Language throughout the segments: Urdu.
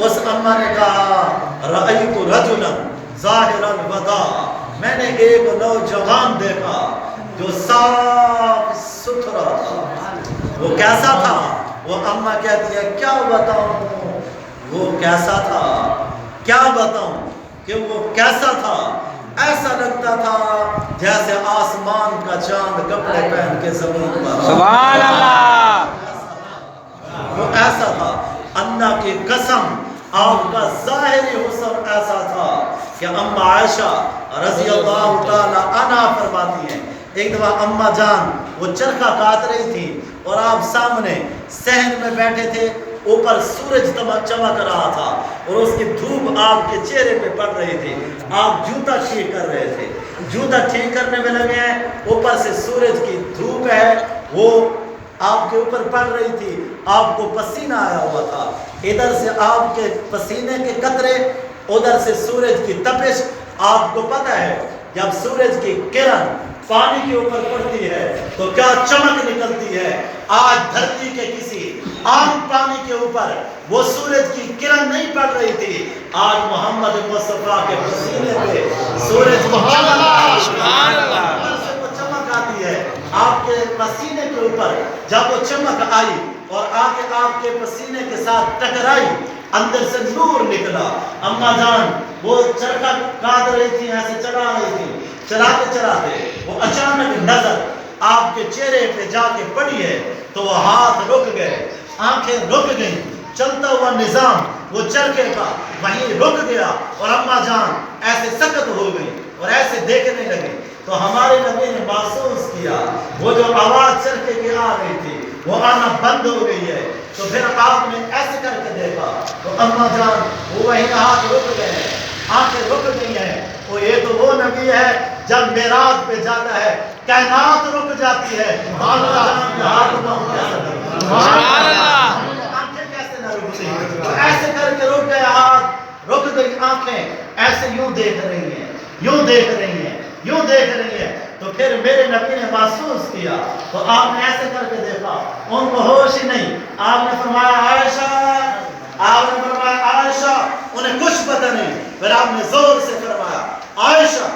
اس اما نے کہا رأیت رجلا ظاہر الوداع، میں نے ایک نوجوان دیکھا جو صاف ستھرا تھا۔ وہ کیسا تھا؟ وہ اما کہتی ہے کیا بتاؤں وہ کیسا تھا، کیا بتاؤں کہ وہ کیسا تھا؟ ایسا لگتا تھا جیسے آسمان کا چاند کپڑے پہن کے زمین پر۔ سبحان اللہ۔ وہ ایسا تھا، اللہ کی قسم آپ کا ظاہری حسن ایسا تھا کہ اما عائشہ رضی اللہ تعالی عنہا فرماتی ہیں ایک دفعہ اما جان وہ چرخہ کاٹ رہی تھی اور آپ سامنے صحن میں بیٹھے تھے، اوپر سورج چمک رہا تھا اور اس کی دھوپ آپ کے چہرے پہ پڑ رہی تھی، آپ جوتا ٹھیک کر رہے تھے، جوتا ٹھیک کرنے میں لگے ہیں، اوپر سے سورج کی دھوپ ہے وہ آپ کے اوپر پڑ رہی تھی، آپ کو پسینہ آیا ہوا تھا، ادھر سے آپ کے پسینے کے قطرے، ادھر سے سورج کی تپش۔ آپ کو پتہ ہے جب سورج کی کرن پانی کے اوپر پڑتی ہے تو کیا چمک نکلتی ہے۔ آج دھرتی کے کسی عام پانی کے اوپر وہ سورج کی کرن نہیں پڑ رہی تھی، آج محمد مصطفیٰ کے پسینے پہ سورج کی چمک آتی ہے۔ آپ کے پسینے کے اوپر جب وہ چمک آئی اور آگے آپ کے پسینے کے ساتھ ٹکرائی، اندر سے نور نکلا۔ اما جان وہ چرخہ کاٹ رہی تھی، ایسے چلا رہی تھی، چلاتے چلاتے وہ اچانک نظر آپ کے چہرے پہ جا کے پڑی ہے تو وہ ہاتھ رک گئے، آنکھیں رک گئیں، چلتا ہوا نظام وہ چرخے کا وہیں رک گیا اور اما جان ایسے سکت ہو گئی اور ایسے دیکھنے لگی تو ہمارے نبی نے محسوس کیا وہ جو آواز چرخے کی آ رہی تھی وہ آنا بند ہو گئی ہے۔ تو پھر آپ نے ایسے کر کے دیکھا تو اما جان وہ وہیں ہاتھ رک گئے ہیں، آنکھیں رک گئی ہیں۔ وہ یہ تو وہ نبی ہے جب معراج پہ جاتا ہے کائنات رک جاتی ہے، آنکھیں کیسے نہ رکتی، ایسے کر کے رک گئے، ہاتھ رک گئی، آنکھیں ایسے یوں دیکھ رہی ہیں، یوں دیکھ رہی ہیں، یوں دیکھ رہی ہیں۔ تو پھر میرے نبی نے محسوس کیا تو آپ نے ایسے کر کے دیکھا، ان کو ہوش ہی نہیں، آپ نے فرمایا عائشہ، آپ نے فرمایا عائشہ، انہیں کچھ پتہ نہیں، پھر آپ نے زور سے فرمایا عائشہ،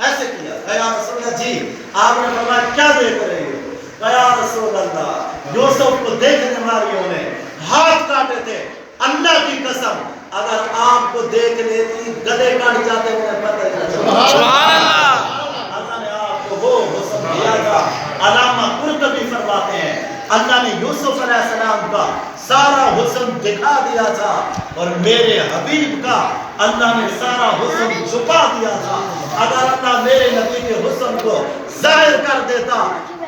ایسے کیا، یا رسول اللہ جی، آپ نے فرمایا کیا دیکھ رہی ہو؟ یا رسول اللہ یوسف کو دیکھنے والیوں نے ہاتھ کاٹے تھے، اللہ کی قسم اگر آپ کو دیکھ لیتی گدے کاٹ جاتے انہیں پتہ نہیں چلتا۔ سبحان اللہ۔ اللہ نے آپ کو وہ حسن دیا تھا۔ علامہ قرطبی فرماتے ہیں اللہ نے یوسف علیہ السلام کا سارا حسن دکھا دیا تھا اور میرے حبیب کا اللہ نے سارا حسن چھپا دیا تھا۔ اگر اللہ میرے نبی کے حسن کو ظاہر کر دیتا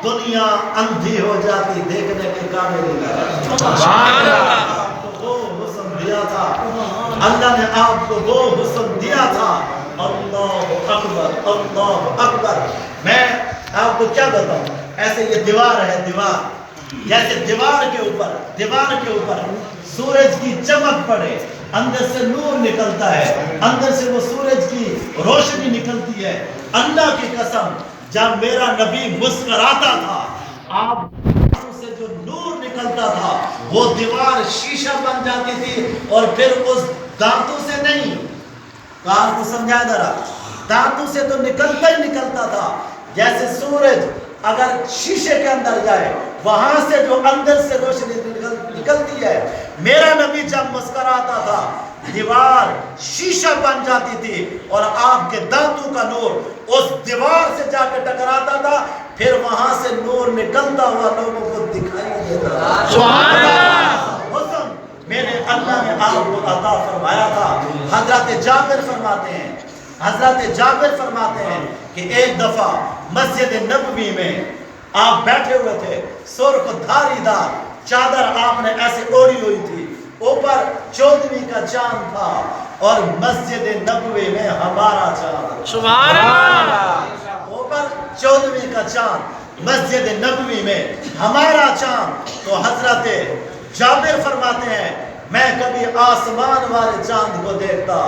دنیا اندھی ہو جاتی، دیکھنے کے قابل نہیں رہا۔ آپ کو وہ حسن دیا تھا، اللہ نے آپ کو وہ حسن دیا تھا۔ اللہ اکبر، اللہ اکبر۔ میں آپ کو کیا بتاؤں، ایسے یہ دیوار ہے، دیوار جیسے دیوار کے اوپر سورج کی چمک پڑے، اندر سے نور نکلتا ہے، اندر سے وہ سورج کی روشنی نکلتی ہے۔ اللہ کی قسم جب میرا نبی مسکراتا تھا آپ سے جو نور نکلتا تھا وہ دیوار شیشہ بن جاتی تھی اور پھر اس دانتوں سے نہیں، کار کو سمجھا ذرا، دانتوں سے تو نکلتا ہی نکلتا تھا، جیسے سورج اگر شیشے کے اندر جائے وہاں سے جو اندر سے روشنی نکلتی ہے، میرا نبی جب مسکراتا تھا دیوار شیشہ بن جاتی تھی اور آپ کے دانتوں کا نور اس دیوار سے جا کے ٹکراتا تھا، پھر وہاں سے نور نکلتا ہوا لوگوں کو دکھائی دیتا تھا۔ سبحان اللہ۔ حسن میرے اللہ نے آپ کو عطا فرمایا تھا۔ حضرت جابر فرماتے ہیں کہ ایک دفعہ مسجد نبوی میں آپ بیٹھے ہوئے تھے، سرخ دھاری دار چادر آپ نے ایسے اوڑھی ہوئی تھی، اوپر 14ویں کا چاند تھا اور مسجد نبوی میں ہمارا چاند، سبحان اللہ، اوپر 14ویں کا چاند مسجد نبوی میں ہمارا چاند۔ تو حضرت جابر فرماتے ہیں میں کبھی آسمان والے چاند کو دیکھتا،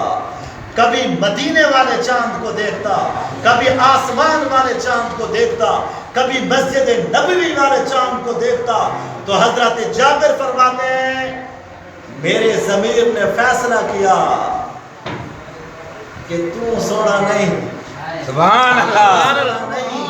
کبھی مدینے والے چاند کو دیکھتا، کبھی آسمان والے چاند کو دیکھتا، کبھی مسجد نبوی والے چاند کو دیکھتا۔ تو حضرت جابر فرماتے ہیں میرے ضمیر نے فیصلہ کیا کہ تو سونا نہیں، سبحان اللہ، سونا نہیں،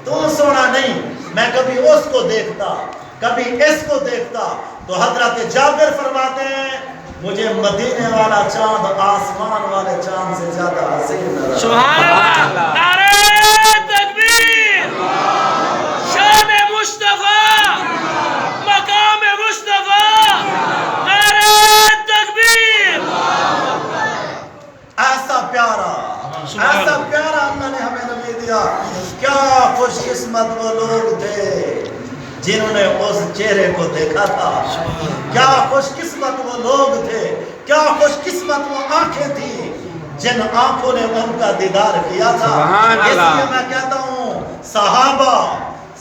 تو سونا نہیں۔ میں کبھی اس کو دیکھتا، کبھی اس کو دیکھتا تو حضرت جابر فرماتے ہیں مجھے مدینے والا چاند آسمان والے چاند سے زیادہ حسین نظر آتا۔ سبحان اللہ، نعرہ تکبیر، شان مصطفیٰ، مقام مصطفیٰ، نعرہ تکبیر۔ ایسا پیارا اللہ نے ہمیں نبی دیا۔ کیا خوش قسمت وہ لوگ تھے جنہوں نے اس چہرے کو دیکھا تھا، کیا خوش قسمت وہ لوگ تھے، کیا خوش قسمت وہ آنکھیں تھیں جن آنکھوں نے ان کا دیدار کیا تھا۔ سبحان اس اللہ۔ لیے میں کہتا ہوں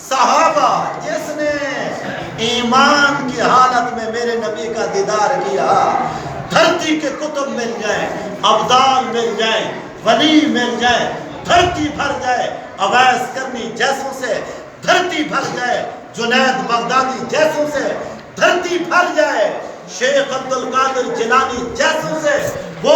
صحابہ جس نے ایمان کی حالت میں میرے نبی کا دیدار کیا، دھرتی کے کتب مل جائیں، ابدال مل جائیں، ولی مل جائیں، دھرتی بھر جائے، اویس کرنی جیسوں سے دھرتی بھر جائے، جنید بغدادی جیسوں سے دھرتی بھر جائے، شیخ عبدالقادر جیلانی جیسوں سے، وہ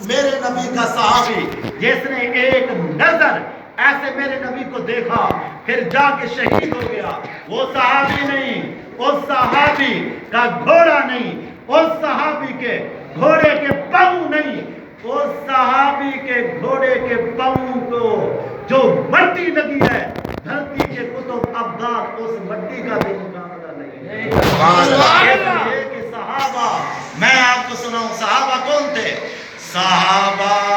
میرے نبی کا صحابی جس نے ایک نظر ایسے میرے نبی کو دیکھا پھر جا کے شہید ہو گیا، وہ صحابی نہیں، اس صحابی کا گھوڑا نہیں، اس صحابی کے گھوڑے کے پاؤں نہیں، اس صحابی کے گھوڑے کے پاؤں کو جو مٹی لگی ہے دھرتی کے کتب ابدال اس مٹی کا بھی مقابلہ نہیں ہے۔ سبحان اللہ۔ اس لیے کہ صحابہ، میں آپ کو سناؤں صحابہ کون تھے؟ صحابہ